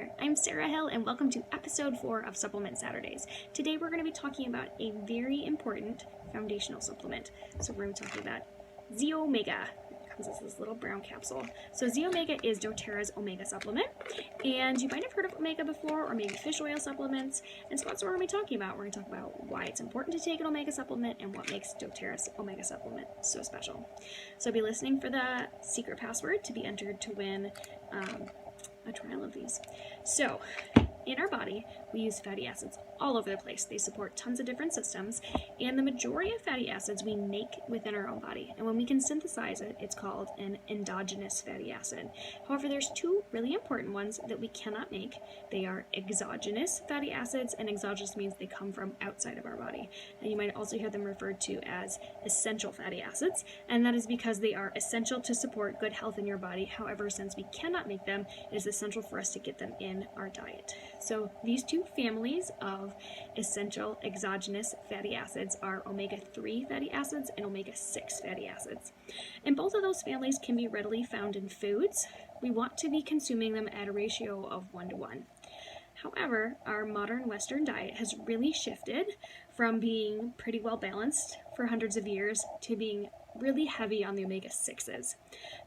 there, I'm Sarah Hill and welcome to episode 4 of Supplement Saturdays. Today we're going to be talking about a very important foundational supplement. So we're going to be talking about xeOmega. It comes as this little brown capsule. So xeOmega is dōTERRA's omega supplement, and you might have heard of omega before, or maybe fish oil supplements, and so that's what we're going to be talking about. We're going to talk about why it's important to take an omega supplement and what makes dōTERRA's omega supplement so special. So be listening for the secret password to be entered to win a trial of these. So, in our body, we use fatty acids all over the place. They support tons of different systems, and the majority of fatty acids we make within our own body. And when we can synthesize it, it's called an endogenous fatty acid. However, there's two really important ones that we cannot make. They are exogenous fatty acids, and exogenous means they come from outside of our body. And you might also hear them referred to as essential fatty acids, and that is because they are essential to support good health in your body. However, since we cannot make them, it is essential for us to get them in our diet. So these two families of essential exogenous fatty acids are omega-3 fatty acids and omega-6 fatty acids. And both of those families can be readily found in foods. We want to be consuming them at a ratio of 1:1. However, our modern Western diet has really shifted from being pretty well balanced for hundreds of years to being really heavy on the omega-6s.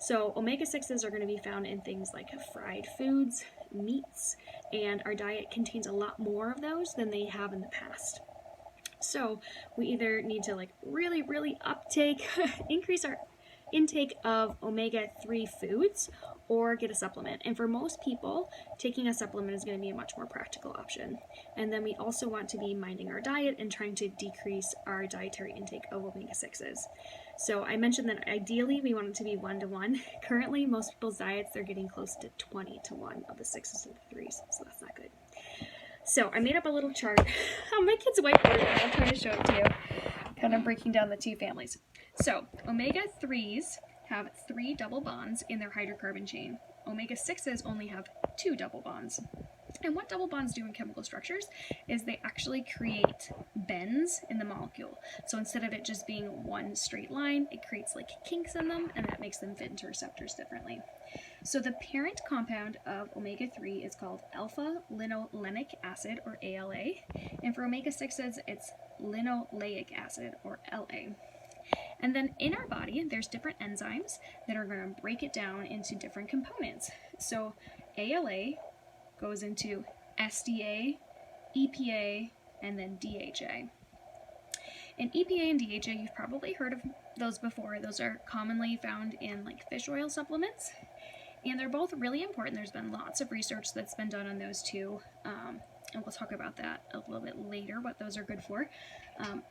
So omega-6s are going to be found in things like fried foods, meats, and our diet contains a lot more of those than they have in the past. So we either need to really increase our intake of omega-3 foods or get a supplement. And for most people, taking a supplement is going to be a much more practical option. And then we also want to be minding our diet and trying to decrease our dietary intake of omega-6s. So I mentioned that ideally we want it to be 1:1. Currently, most people's diets, they're getting close to 20:1 of the 6s and the 3s, so that's not good. So I made up a little chart on my kid's whiteboard, and I'll try to show it to you, kind of breaking down the two families. So omega-3s have 3 double bonds in their hydrocarbon chain. Omega-6s only have 2 double bonds. And what double bonds do in chemical structures is they actually create bends in the molecule. So instead of it just being one straight line, it creates kinks in them, and that makes them fit into receptors differently. So the parent compound of omega-3 is called alpha-linolenic acid, or ALA, and for omega-6s, it's linoleic acid, or LA. And then in our body, there's different enzymes that are going to break it down into different components. So ALA goes into SDA, EPA, and then DHA. And EPA and DHA, you've probably heard of those before. Those are commonly found in fish oil supplements. And they're both really important. There's been lots of research that's been done on those two. And we'll talk about that a little bit later, what those are good for.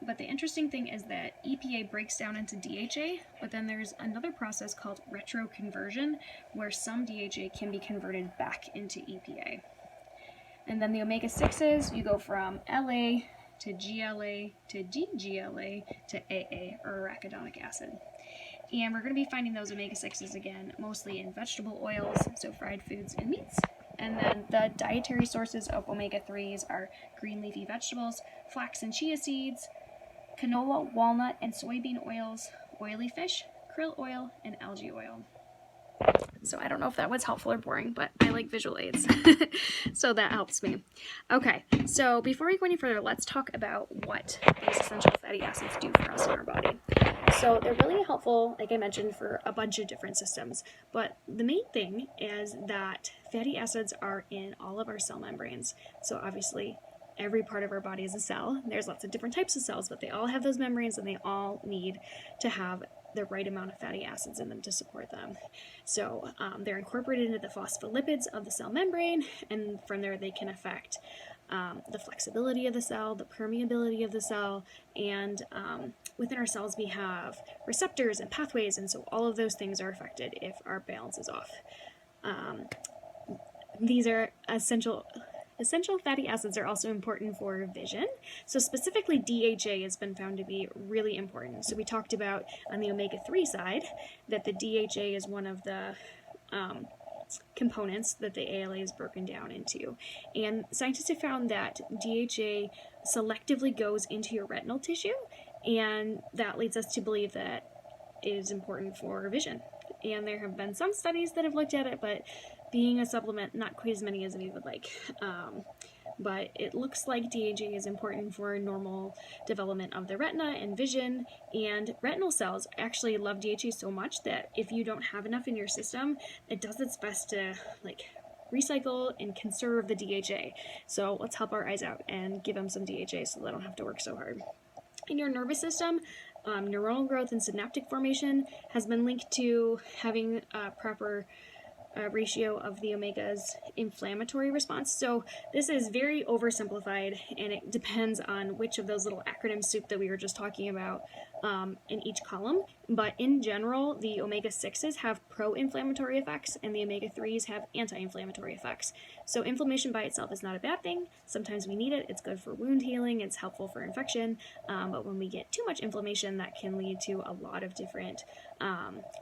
But the interesting thing is that EPA breaks down into DHA, but then there's another process called retroconversion, where some DHA can be converted back into EPA. And then the omega-6s, you go from LA to GLA to DGLA to AA, or arachidonic acid. And we're going to be finding those omega-6s again, mostly in vegetable oils, so fried foods and meats. And then the dietary sources of omega-3s are green leafy vegetables, flax and chia seeds, canola, walnut, and soybean oils, oily fish, krill oil, and algae oil. So I don't know if that was helpful or boring, but I like visual aids, so that helps me. Okay, so before we go any further, let's talk about what these essential fatty acids do for us in our body. So they're really helpful, like I mentioned, for a bunch of different systems, but the main thing is that fatty acids are in all of our cell membranes. So obviously, every part of our body is a cell. There's lots of different types of cells, but they all have those membranes, and they all need to have the right amount of fatty acids in them to support them. So they're incorporated into the phospholipids of the cell membrane, and from there they can affect the flexibility of the cell, the permeability of the cell, and within our cells we have receptors and pathways, and so all of those things are affected if our balance is off. These are essential fatty acids are also important for vision. So specifically DHA has been found to be really important. So we talked about on the omega-3 side that the DHA is one of the components that the ALA is broken down into. And scientists have found that DHA selectively goes into your retinal tissue, and that leads us to believe that it is important for vision. And there have been some studies that have looked at it, but being a supplement, not quite as many as we would like. But it looks like DHA is important for normal development of the retina and vision, and retinal cells actually love DHA so much that if you don't have enough in your system, it does its best to like recycle and conserve the DHA. So let's help our eyes out and give them some DHA so they don't have to work so hard. In your nervous system, neuronal growth and synaptic formation has been linked to having a proper ratio of the omega's inflammatory response. So this is very oversimplified, and it depends on which of those little acronym soup that we were just talking about in each column. But in general, the omega-6s have pro-inflammatory effects, and the omega-3s have anti-inflammatory effects. So inflammation by itself is not a bad thing. Sometimes we need it. It's good for wound healing. It's helpful for infection. But when we get too much inflammation, that can lead to a lot of different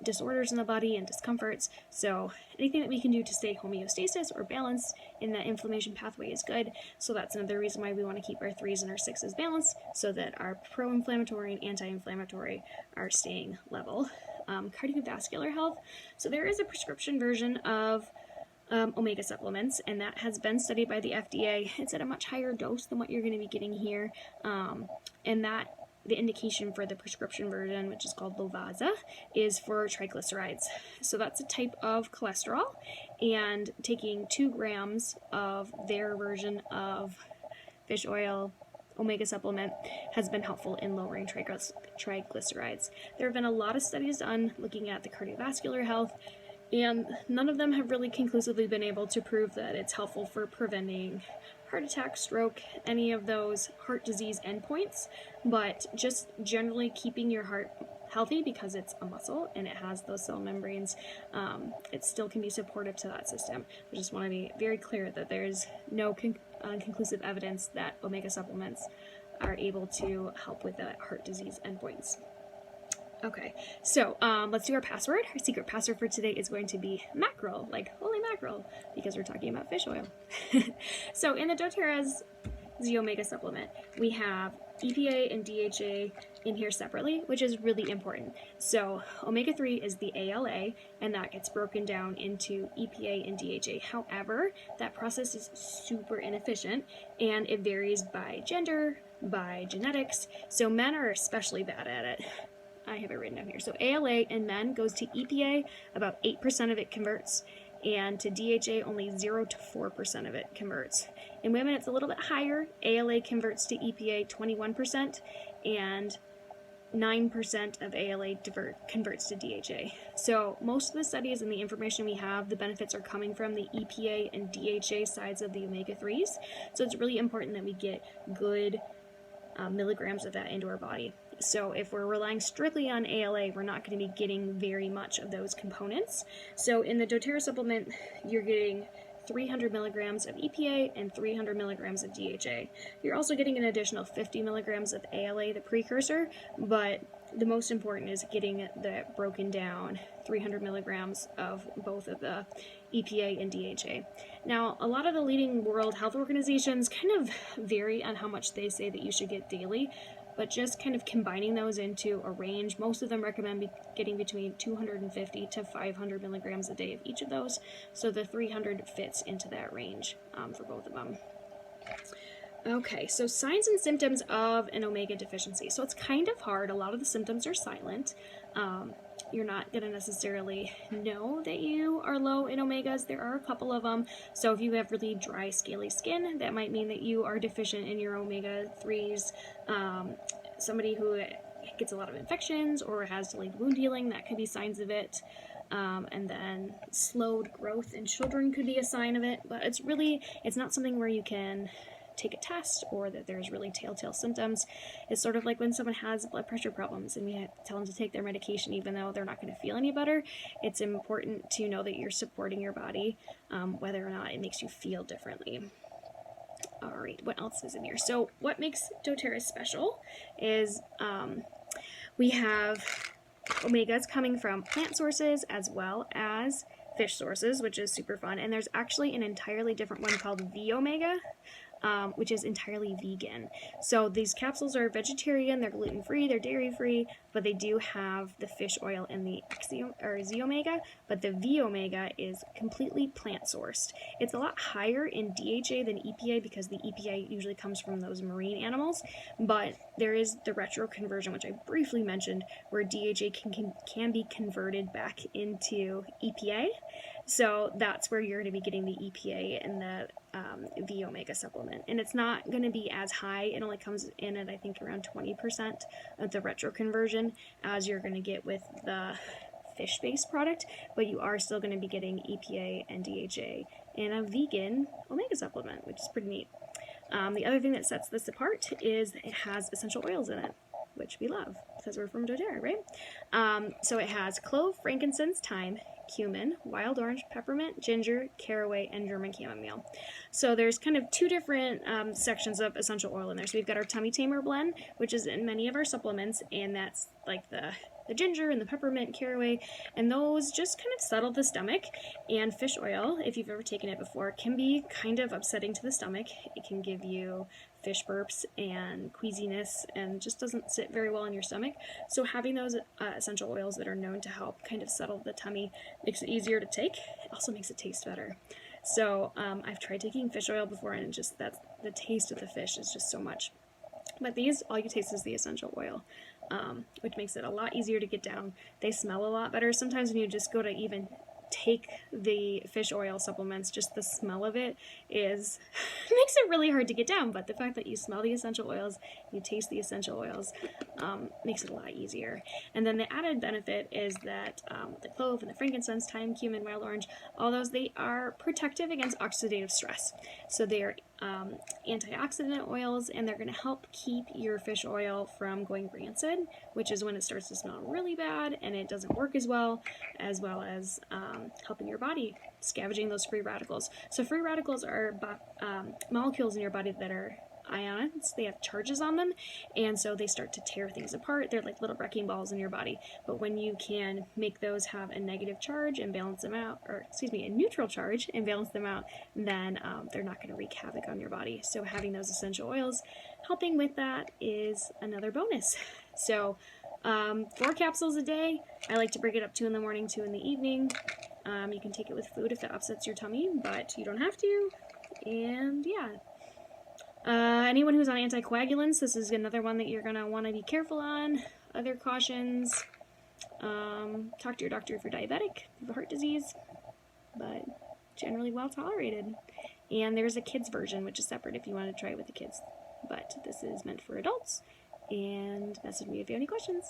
disorders in the body and discomforts. So anything that we can do to stay homeostasis or balanced in that inflammation pathway is good. So that's another reason why we want to keep our 3s and our 6s balanced, so that our pro-inflammatory and anti-inflammatory are staying level. Cardiovascular health. So there is a prescription version of omega supplements, and that has been studied by the FDA. It's at a much higher dose than what you're going to be getting here, and that the indication for the prescription version, which is called Lovasa, is for triglycerides. So that's a type of cholesterol, and taking 2 grams of their version of fish oil omega supplement has been helpful in lowering triglycerides. There have been a lot of studies done looking at the cardiovascular health, and none of them have really conclusively been able to prove that it's helpful for preventing heart attack, stroke, any of those heart disease endpoints, but just generally keeping your heart healthy, because it's a muscle and it has those cell membranes, it still can be supportive to that system. I just want to be very clear that there's no conclusive evidence that omega supplements are able to help with the heart disease endpoints. Okay, so let's do our password. Our secret password for today is going to be mackerel, like holy mackerel, because we're talking about fish oil. So in the dōTERRA's xeOmega supplement, we have EPA and DHA in here separately, which is really important. So omega-3 is the ALA, and that gets broken down into EPA and DHA. However, that process is super inefficient, and it varies by gender, by genetics, so men are especially bad at it. I have it written down here. So ALA in men goes to EPA, about 8% of it converts, and to DHA only 0 to 4% of it converts. In women, it's a little bit higher. ALA converts to EPA 21%, and 9% of ALA converts to DHA. So most of the studies and the information we have, the benefits are coming from the EPA and DHA sides of the omega-3s. So it's really important that we get good milligrams of that into our body. So if we're relying strictly on ALA, we're not going to be getting very much of those components. So in the dōTERRA supplement, you're getting 300 milligrams of EPA and 300 milligrams of DHA. You're also getting an additional 50 milligrams of ALA, the precursor, but the most important is getting the broken down 300 milligrams of both of the EPA and DHA. Now, a lot of the leading world health organizations kind of vary on how much they say that you should get daily, but just kind of combining those into a range. Most of them recommend getting between 250 to 500 milligrams a day of each of those, so the 300 fits into that range for both of them. Okay, so signs and symptoms of an omega deficiency. So it's kind of hard. A lot of the symptoms are silent. You're not going to necessarily know that you are low in omegas. There are a couple of them. So if you have really dry, scaly skin, that might mean that you are deficient in your omega-3s. Somebody who gets a lot of infections or has delayed wound healing, that could be signs of it. And then slowed growth in children could be a sign of it. But it's not something where you can take a test or that there's really telltale symptoms. It's sort of like when someone has blood pressure problems and we tell them to take their medication even though they're not going to feel any better. It's important to know that you're supporting your body, whether or not it makes you feel differently. All right, what else is in here? So what makes dōTERRA special is we have omegas coming from plant sources as well as fish sources, which is super fun. And there's actually an entirely different one called xeOmega. which is entirely vegan. So these capsules are vegetarian, they're gluten-free, they're dairy-free, but they do have the fish oil in the xeOmega, but the vOmega is completely plant-sourced. It's a lot higher in DHA than EPA because the EPA usually comes from those marine animals, but there is the retro conversion, which I briefly mentioned, where DHA can be converted back into EPA. So that's where you're going to be getting the EPA and the vOmega supplement. And it's not going to be as high. It only comes in at, I think, around 20% of the retro conversion as you're going to get with the fish-based product, but you are still going to be getting EPA and DHA in a vegan omega supplement, which is pretty neat. The other thing that sets this apart is it has essential oils in it, which we love because we're from dōTERRA, right? So it has clove, frankincense, thyme, cumin, wild orange, peppermint, ginger, caraway, and German chamomile. So there's kind of two different sections of essential oil in there. So we've got our tummy tamer blend, which is in many of our supplements, and that's like the ginger and the peppermint, caraway, and those just kind of settle the stomach. And fish oil, if you've ever taken it before, can be kind of upsetting to the stomach. It can give you fish burps and queasiness and just doesn't sit very well in your stomach. So having those essential oils that are known to help kind of settle the tummy makes it easier to take. It also makes it taste better. So I've tried taking fish oil before, and just the taste of the fish is just so much. But these, all you taste is the essential oil, which makes it a lot easier to get down. They smell a lot better. Sometimes when you just go to even take the fish oil supplements, just the smell of it makes it really hard to get down, but the fact that you smell the essential oils, you taste the essential oils, makes it a lot easier. And then the added benefit is that the clove and the frankincense, thyme, cumin, wild orange, all those, they are protective against oxidative stress. So they are antioxidant oils, and they're going to help keep your fish oil from going rancid, which is when it starts to smell really bad and it doesn't work as well as helping your body scavenging those free radicals. So free radicals are molecules in your body that are ions. They have charges on them, and so they start to tear things apart. They're like little wrecking balls in your body. But when you can make those have a negative charge and balance them out, or excuse me, a neutral charge and balance them out, then they're not going to wreak havoc on your body. So having those essential oils helping with that is another bonus. So 4 capsules a day. I like to break it up 2 in the morning, 2 in the evening. You can take it with food if that upsets your tummy, but you don't have to. And yeah. Anyone who's on anticoagulants, this is another one that you're going to want to be careful on. Other cautions, talk to your doctor if you're diabetic, if you have heart disease, but generally well tolerated. And there's a kids version, which is separate if you want to try it with the kids. But this is meant for adults, and message me if you have any questions.